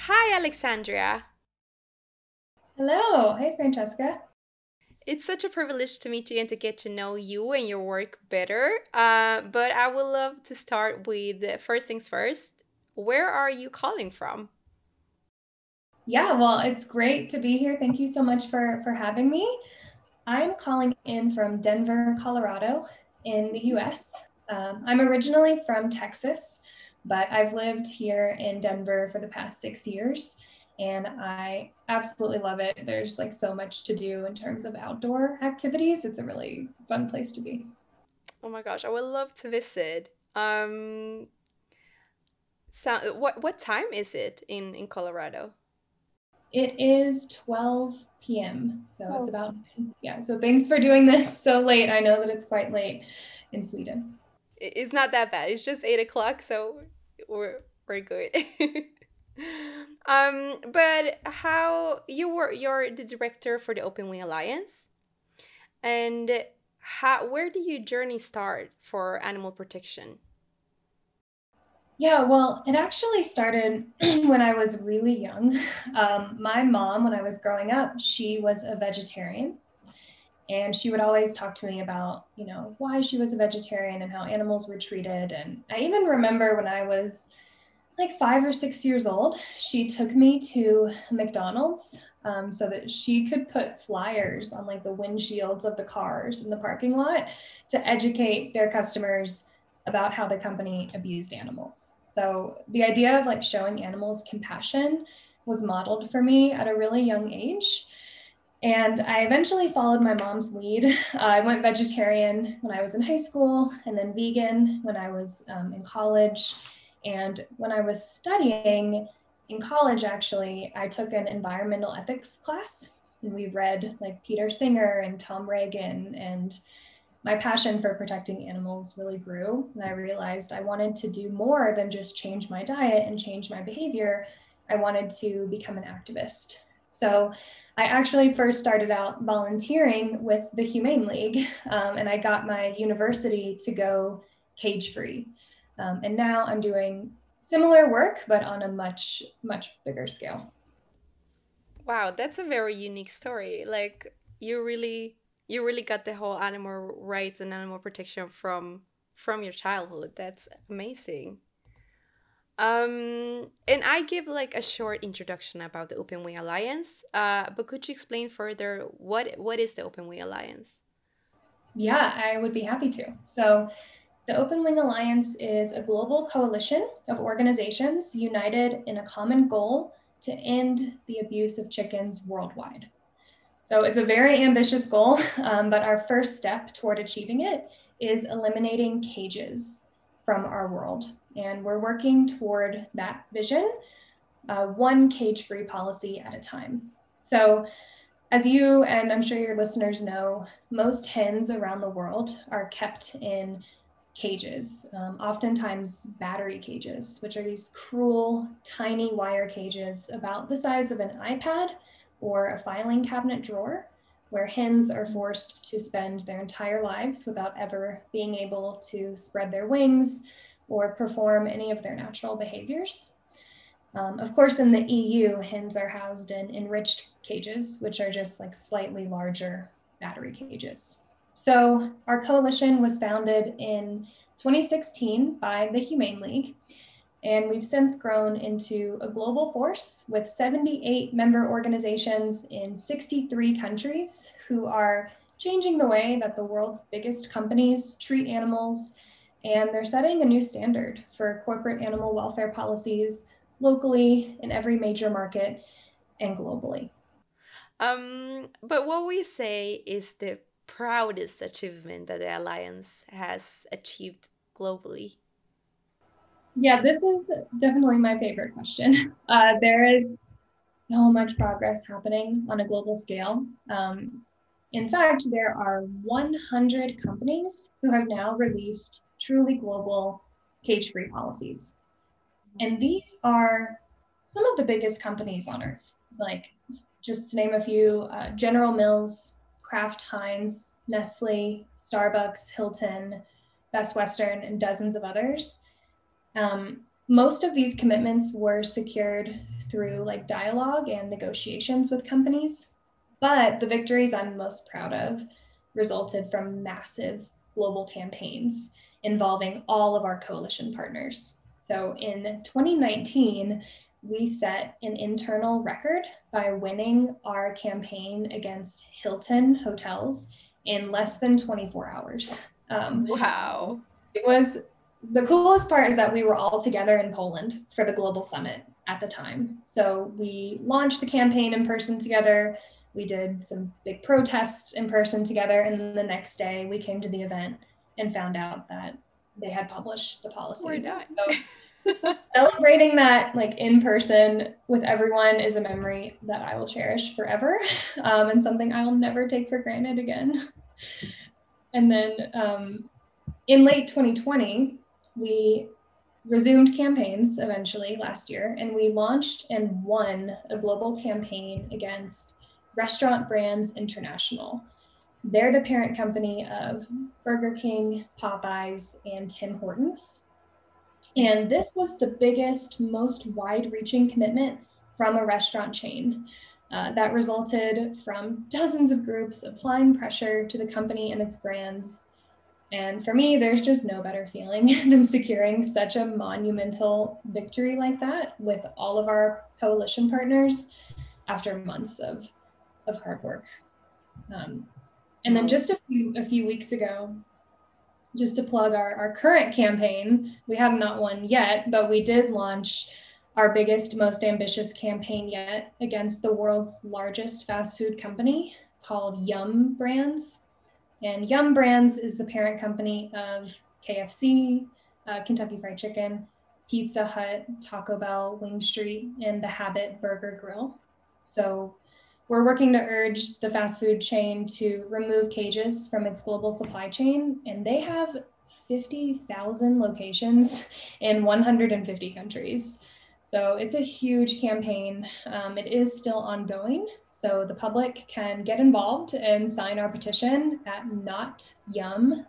Hi, Alexandria. Hello. Hey, Francesca. It's such a privilege to meet you and to get to know you and your work better. But I would love to start with first things first. Where are you calling from? Yeah, well, it's great to be here. Thank you so much for having me. I'm calling in from Denver, Colorado, in the US. I'm originally from Texas, but I've lived here in Denver for the past 6 years, and I absolutely love it. There's like so much to do in terms of outdoor activities. It's a really fun place to be. Oh my gosh, I would love to visit. So what time is it in Colorado? It is 12 p.m. So it's Oh. about, yeah. So thanks for doing this so late. I know that it's quite late in Sweden. It's not that bad. It's just 8 o'clock, so we're good. But how you're the director for the Open Wing Alliance, and how where do your journey start for animal protection? Yeah, well, it actually started when I was really young. My mom, when I was growing up, she was a vegetarian. And she would always talk to me about, why she was a vegetarian and how animals were treated. And I even remember when I was like 5 or 6 years old, she took me to McDonald's so that she could put flyers on like the windshields of the cars in the parking lot to educate their customers about how the company abused animals. So the idea of like showing animals compassion was modeled for me at a really young age. And I eventually followed my mom's lead. I went vegetarian when I was in high school and then vegan when I was in college. And when I was studying in college, actually, I took an environmental ethics class and we read like Peter Singer and Tom Reagan. And my passion for protecting animals really grew. And I realized I wanted to do more than just change my diet and change my behavior. I wanted to become an activist. So I actually first started out volunteering with the Humane League, and I got my university to go cage free. And now I'm doing similar work, but on a much, much bigger scale. Wow, that's a very unique story. Like you really got the whole animal rights and animal protection from your childhood. That's amazing. And I give like a short introduction about the Open Wing Alliance. But could you explain further what is the Open Wing Alliance? Yeah, I would be happy to. So, the Open Wing Alliance is a global coalition of organizations united in a common goal to end the abuse of chickens worldwide. So it's a very ambitious goal, but our first step toward achieving it is eliminating cages from our world. And we're working toward that vision, one cage free policy at a time. So, as you and I'm sure your listeners know, most hens around the world are kept in cages, oftentimes battery cages, which are these cruel, tiny wire cages about the size of an iPad or a filing cabinet drawer, where hens are forced to spend their entire lives without ever being able to spread their wings or perform any of their natural behaviors. Of course, in the EU, hens are housed in enriched cages, which are just like slightly larger battery cages. So, our coalition was founded in 2016 by the Humane League, and we've since grown into a global force with 78 member organizations in 63 countries who are changing the way that the world's biggest companies treat animals. And they're setting a new standard for corporate animal welfare policies locally in every major market and globally. But what we say is the proudest achievement that the Alliance has achieved globally. Yeah, this is definitely my favorite question. There is so much progress happening on a global scale. In fact, there are 100 companies who have now released truly global cage free policies. And these are some of the biggest companies on earth, like just to name a few General Mills, Kraft Heinz, Nestle, Starbucks, Hilton, Best Western, and dozens of others. Most of these commitments were secured through like dialogue and negotiations with companies. But the victories I'm most proud of resulted from massive global campaigns involving all of our coalition partners. So in 2019, we set an internal record by winning our campaign against Hilton hotels in less than 24 hours. Wow. It was the coolest part is that we were all together in Poland for the global summit at the time. So we launched the campaign in person together. We did some big protests in person together. And then the next day we came to the event and found out that they had published the policy. We're done. So celebrating that like in person with everyone is a memory that I will cherish forever, and something I will never take for granted again. And then in late 2020, we resumed campaigns eventually last year, and we launched and won a global campaign against Restaurant Brands International. They're the parent company of Burger King, Popeyes, and Tim Hortons. And this was the biggest, most wide-reaching commitment from a restaurant chain that resulted from dozens of groups applying pressure to the company and its brands. And for me, there's just no better feeling than securing such a monumental victory like that with all of our coalition partners after months of hard work. And then just a few weeks ago, just to plug our current campaign, we have not won yet, but we did launch our biggest, most ambitious campaign yet against the world's largest fast food company called Yum Brands. And Yum Brands is the parent company of KFC, Kentucky Fried Chicken, Pizza Hut, Taco Bell, Wing Street, and the Habit Burger Grill. So we're working to urge the fast food chain to remove cages from its global supply chain, and they have 50,000 locations in 150 countries. So it's a huge campaign. It is still ongoing, so the public can get involved and sign our petition at notyum.com.